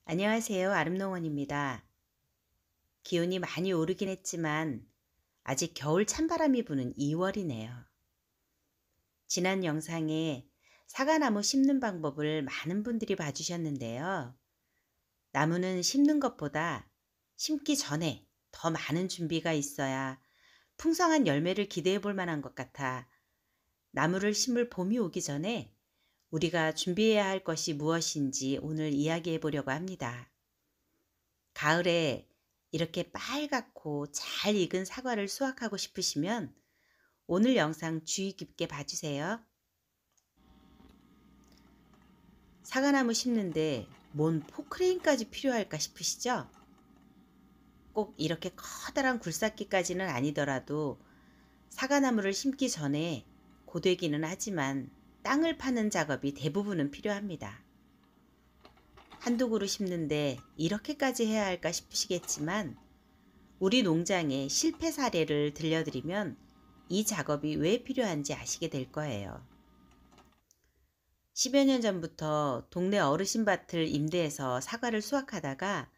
안녕하세요. 아름농원입니다. 기온이 많이 오르긴 했지만 아직 겨울 찬바람이 부는 2월이네요. 지난 영상에 사과나무 심는 방법을 많은 분들이 봐주셨는데요. 나무는 심는 것보다 심기 전에 더 많은 준비가 있어야 풍성한 열매를 기대해 볼 만한 것 같아 나무를 심을 봄이 오기 전에 우리가 준비해야 할 것이 무엇인지 오늘 이야기해 보려고 합니다. 가을에 이렇게 빨갛고 잘 익은 사과를 수확하고 싶으시면 오늘 영상 주의 깊게 봐주세요. 사과나무 심는데 뭔 포크레인까지 필요할까 싶으시죠? 꼭 이렇게 커다란 굴삭기까지는 아니더라도 사과나무를 심기 전에 고되기는 하지만 땅을 파는 작업이 대부분은 필요합니다. 한두 그루 심는데 이렇게까지 해야 할까 싶으시겠지만 우리 농장의 실패 사례를 들려드리면 이 작업이 왜 필요한지 아시게 될 거예요. 10여 년 전부터 동네 어르신밭을 임대해서 사과를 수확하다가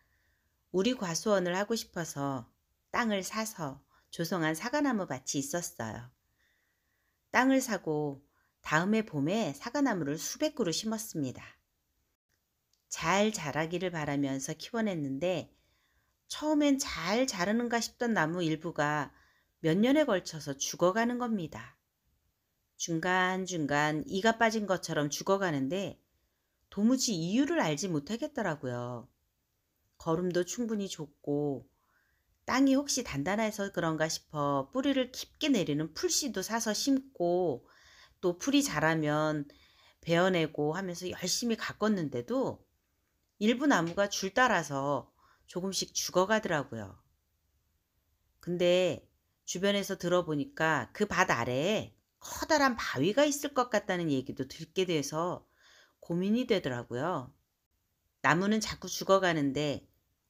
우리 과수원을 하고 싶어서 땅을 사서 조성한 사과나무 밭이 있었어요. 땅을 사고 다음해 봄에 사과나무를 수백 그루 심었습니다. 잘 자라기를 바라면서 키워냈는데 처음엔 잘 자르는가 싶던 나무 일부가 몇 년에 걸쳐서 죽어가는 겁니다. 중간중간 이가 빠진 것처럼 죽어가는데 도무지 이유를 알지 못하겠더라고요. 거름도 충분히 좁고 땅이 혹시 단단해서 그런가 싶어 뿌리를 깊게 내리는 풀씨도 사서 심고 또 풀이 자라면 베어내고 하면서 열심히 가꿨는데도 일부 나무가 줄 따라서 조금씩 죽어가더라고요. 근데 주변에서 들어보니까 그 밭 아래에 커다란 바위가 있을 것 같다는 얘기도 듣게 돼서 고민이 되더라고요. 나무는 자꾸 죽어가는데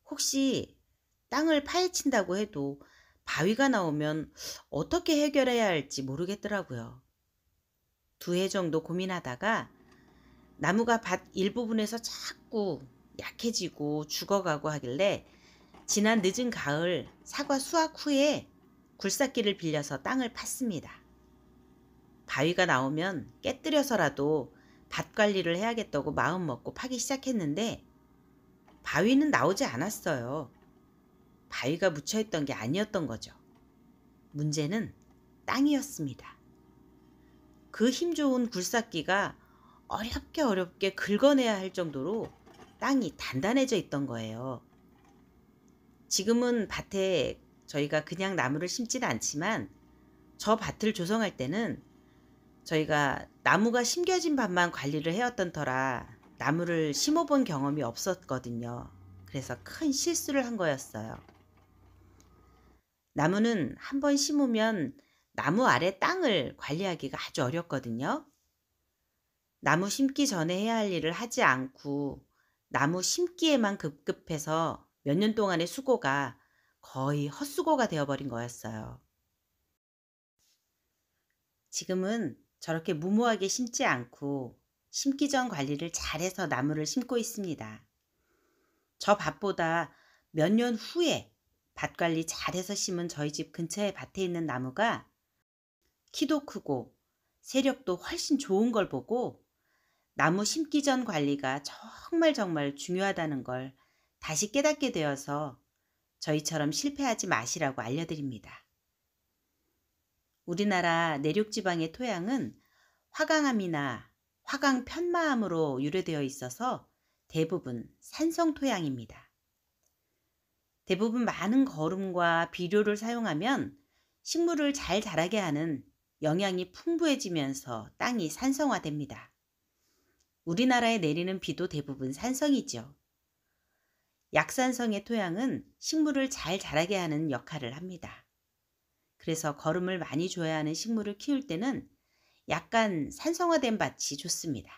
혹시 땅을 파헤친다고 해도 바위가 나오면 어떻게 해결해야 할지 모르겠더라고요. 2해 정도 고민하다가 나무가 밭 일부분에서 자꾸 약해지고 죽어가고 하길래 지난 늦은 가을 사과 수확 후에 굴삭기를 빌려서 땅을 팠습니다. 바위가 나오면 깨뜨려서라도 밭 관리를 해야겠다고 마음먹고 파기 시작했는데 바위는 나오지 않았어요. 바위가 묻혀있던 게 아니었던 거죠. 문제는 땅이었습니다. 그 힘 좋은 굴삭기가 어렵게 긁어내야 할 정도로 땅이 단단해져 있던 거예요. 지금은 밭에 저희가 그냥 나무를 심지는 않지만 저 밭을 조성할 때는 저희가 나무가 심겨진 밭만 관리를 해왔던 터라 나무를 심어본 경험이 없었거든요. 그래서 큰 실수를 한 거였어요. 나무는 한번 심으면 나무 아래 땅을 관리하기가 아주 어렵거든요. 나무 심기 전에 해야 할 일을 하지 않고 나무 심기에만 급급해서 몇 년 동안의 수고가 거의 헛수고가 되어버린 거였어요. 지금은 저렇게 무모하게 심지 않고 심기 전 관리를 잘해서 나무를 심고 있습니다. 저 밭보다 몇 년 후에 밭 관리 잘해서 심은 저희 집 근처의 밭에 있는 나무가 키도 크고 세력도 훨씬 좋은 걸 보고 나무 심기 전 관리가 정말 중요하다는 걸 다시 깨닫게 되어서 저희처럼 실패하지 마시라고 알려드립니다. 우리나라 내륙지방의 토양은 화강암이나 화강 편마암으로 유래되어 있어서 대부분 산성 토양입니다. 대부분 많은 거름과 비료를 사용하면 식물을 잘 자라게 하는 영양이 풍부해지면서 땅이 산성화됩니다. 우리나라에 내리는 비도 대부분 산성이죠. 약산성의 토양은 식물을 잘 자라게 하는 역할을 합니다. 그래서 거름을 많이 줘야 하는 식물을 키울 때는 약간 산성화된 밭이 좋습니다.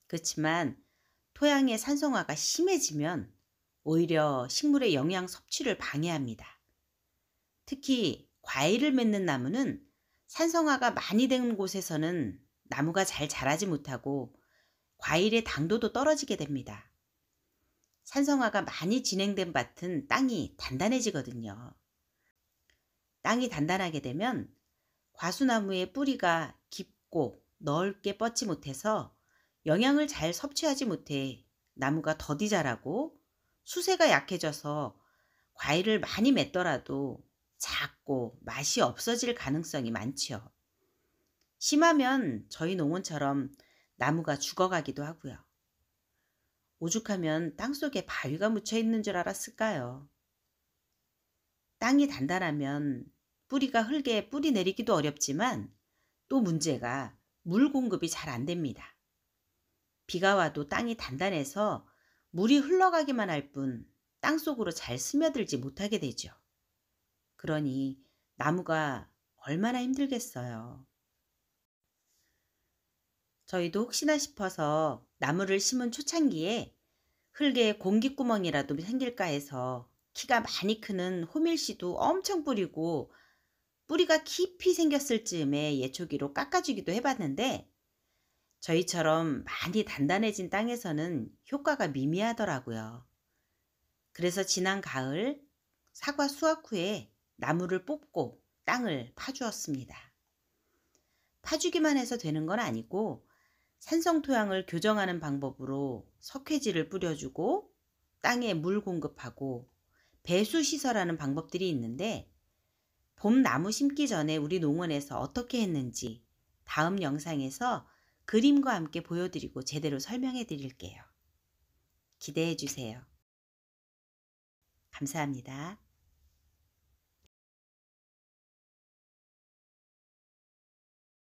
그렇지만 토양의 산성화가 심해지면 오히려 식물의 영양 섭취를 방해합니다. 특히 과일을 맺는 나무는 산성화가 많이 된 곳에서는 나무가 잘 자라지 못하고 과일의 당도도 떨어지게 됩니다. 산성화가 많이 진행된 밭은 땅이 단단해지거든요. 땅이 단단하게 되면 과수나무의 뿌리가 깊고 넓게 뻗지 못해서 영양을 잘 섭취하지 못해 나무가 더디 자라고, 수세가 약해져서 과일을 많이 맺더라도 작고 맛이 없어질 가능성이 많지요. 심하면 저희 농원처럼 나무가 죽어가기도 하고요. 오죽하면 땅속에 바위가 묻혀 있는 줄 알았을까요? 땅이 단단하면 뿌리가 흙에 뿌리 내리기도 어렵지만, 또 문제가 물 공급이 잘 안 됩니다. 비가 와도 땅이 단단해서 물이 흘러가기만 할 뿐 땅속으로 잘 스며들지 못하게 되죠. 그러니 나무가 얼마나 힘들겠어요. 저희도 혹시나 싶어서 나무를 심은 초창기에 흙에 공기구멍이라도 생길까 해서 키가 많이 크는 호밀씨도 엄청 뿌리고, 뿌리가 깊이 생겼을 즈음에 예초기로 깎아주기도 해봤는데, 저희처럼 많이 단단해진 땅에서는 효과가 미미하더라고요. 그래서 지난 가을 사과 수확 후에 나무를 뽑고 땅을 파주었습니다. 파주기만 해서 되는 건 아니고, 산성 토양을 교정하는 방법으로 석회질을 뿌려주고 땅에 물 공급하고 배수 시설하는 방법들이 있는데, 봄 나무 심기 전에 우리 농원에서 어떻게 했는지 다음 영상에서 그림과 함께 보여드리고 제대로 설명해 드릴게요. 기대해 주세요. 감사합니다.